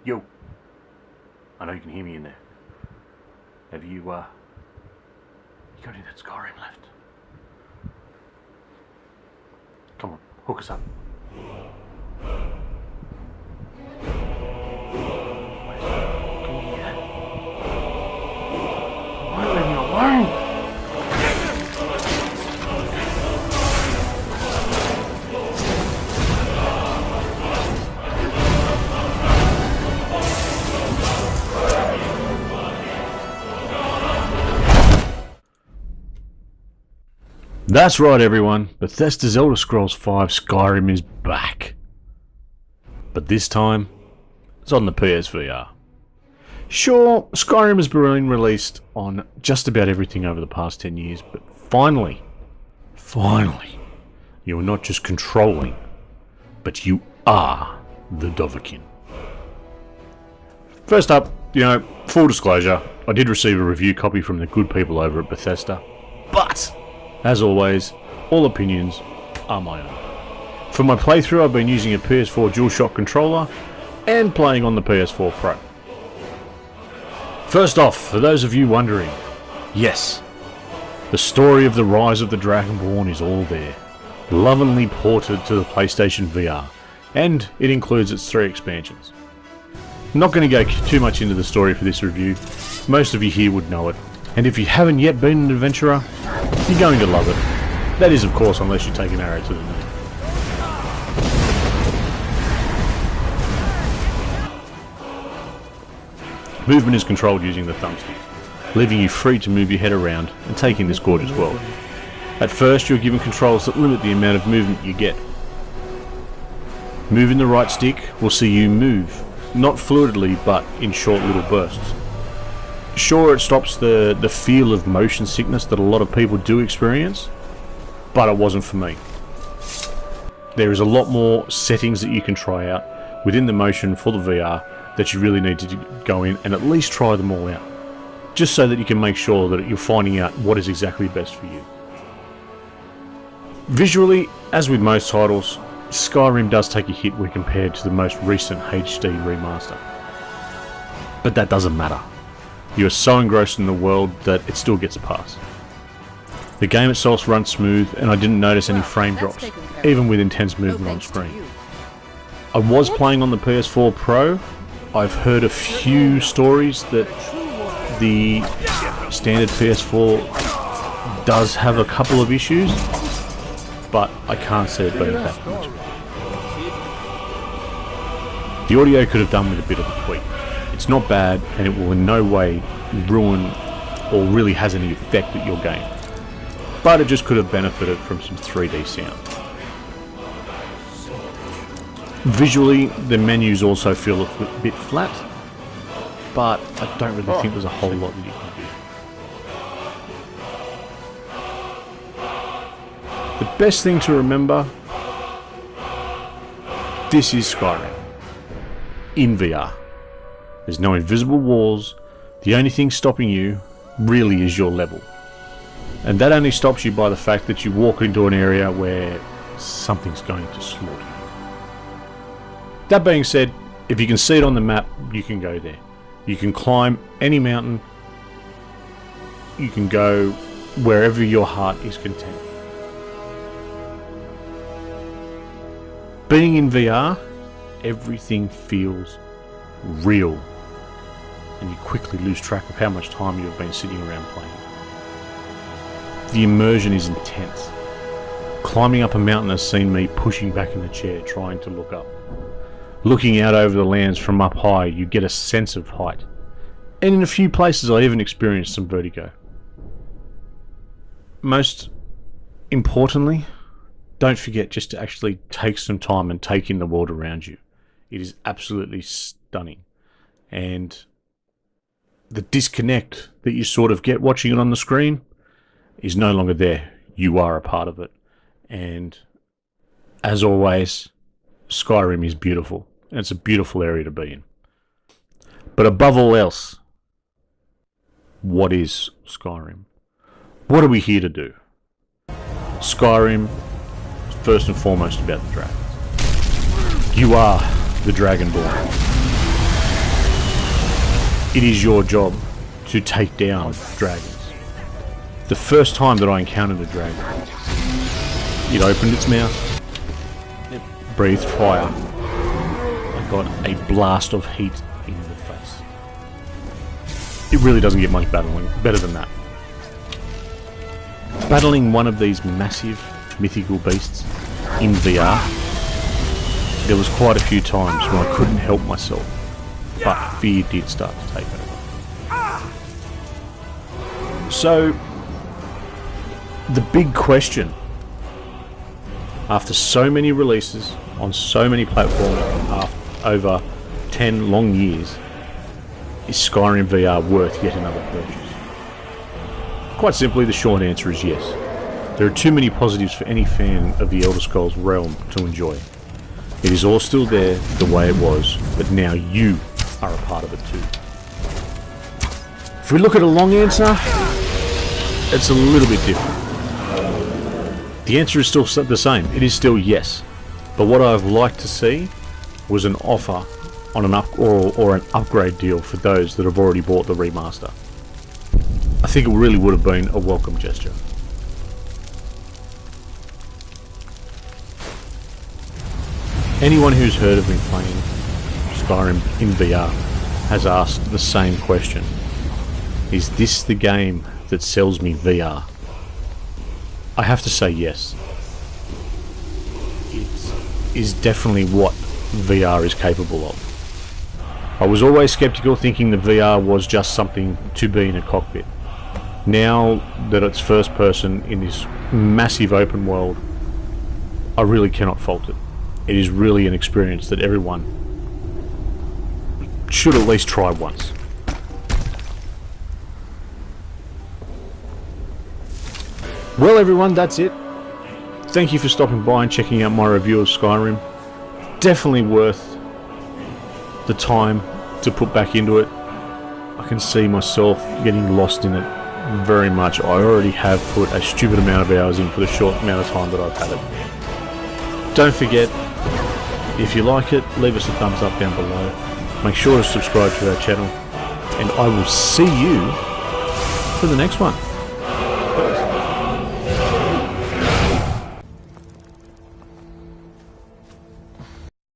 Yo, I know you can hear me in there. Have you got any of that Skyrim left? Come on, hook us up. Why leave me alone? That's right, everyone. Bethesda's Elder Scrolls V Skyrim is back. But this time, it's on the PSVR. Sure, Skyrim has been released on just about everything over the past 10 years, but finally, you're not just controlling, but you are the Dovahkiin. First up, full disclosure, I did receive a review copy from the good people over at Bethesda, but as always, all opinions are my own. For my playthrough, I've been using a PS4 DualShock controller and playing on the PS4 Pro. First off, for those of you wondering, yes, the story of the rise of the Dragonborn is all there, lovingly ported to the PlayStation VR, and it includes its 3 expansions. I'm not going to go too much into the story for this review, most of you here would know it, and if you haven't yet been an adventurer, you're going to love it. That is, of course, unless you take an arrow to the knee. Movement is controlled using the thumbstick, leaving you free to move your head around and take in this gorgeous world. At first, you're given controls that limit the amount of movement you get. Moving the right stick will see you move, not fluidly, but in short little bursts. Sure, it stops the feel of motion sickness that a lot of people do experience, but it wasn't for me. There is a lot more settings that you can try out within the motion for the VR that you really need to go in and at least try them all out, just so that you can make sure that you're finding out what is exactly best for you. Visually, as with most titles, Skyrim does take a hit when compared to the most recent HD remaster. But that doesn't matter. You are so engrossed in the world that it still gets a pass. The game itself runs smooth and I didn't notice any frame drops, even with intense movement on screen. I was playing on the PS4 Pro. I've heard a few stories that the standard PS4 does have a couple of issues, but I can't say it being that much. The audio could have done with a bit of a tweak. It's not bad, and it will in no way ruin or really has any effect at your game. But it just could have benefited from some 3D sound. Visually, the menus also feel a bit flat, but I don't really think there's a whole lot that you can do. The best thing to remember, this is Skyrim in VR. There's no invisible walls. The only thing stopping you really is your level. And that only stops you by the fact that you walk into an area where something's going to slaughter you. That being said, if you can see it on the map, you can go there. You can climb any mountain. You can go wherever your heart is content. Being in VR, everything feels real. And you quickly lose track of how much time you've been sitting around playing. The immersion is intense. Climbing up a mountain has seen me pushing back in the chair trying to look up. Looking out over the lands from up high, you get a sense of height. And in a few places I even experienced some vertigo. Most importantly, don't forget just to actually take some time and take in the world around you. It is absolutely stunning. And the disconnect that you sort of get watching it on the screen is no longer there. You are a part of it. And as always, Skyrim is beautiful. And it's a beautiful area to be in. But above all else, what is Skyrim? What are we here to do? Skyrim is first and foremost about the dragons. You are the Dragonborn. it is your job to take down dragons. The first time that I encountered a dragon, it opened its mouth, it breathed fire. I got a blast of heat in the face. It really doesn't get much better than that. Battling one of these massive mythical beasts in VR, there was quite a few times when I couldn't help myself, but fear did start to take over. So, the big question, after so many releases on so many platforms over 10 long years, is Skyrim VR worth yet another purchase? Quite simply, the short answer is yes. There are too many positives for any fan of the Elder Scrolls realm to enjoy. It is all still there the way it was, but now you are a part of it too. If we look at a long answer, it's a little bit different. The answer is still the same. It is still yes. But what I've liked to see was an offer on an or an upgrade deal for those that have already bought the remaster. I think it really would have been a welcome gesture. Anyone who's heard of me playing Skyrim in VR has asked the same question. Is this the game that sells me VR? I have to say yes. It is definitely what VR is capable of. I was always skeptical, thinking that VR was just something to be in a cockpit. Now that it's first person in this massive open world, I really cannot fault it. It is really an experience that everyone should at least try once. Well everyone, that's it. Thank you for stopping by and checking out my review of Skyrim. Definitely worth the time to put back into it. I can see myself getting lost in it very much. I already have put a stupid amount of hours in for the short amount of time that I've had it. Don't forget, if you like it, leave us a thumbs up down below. Make sure to subscribe to our channel, and I will see you for the next one.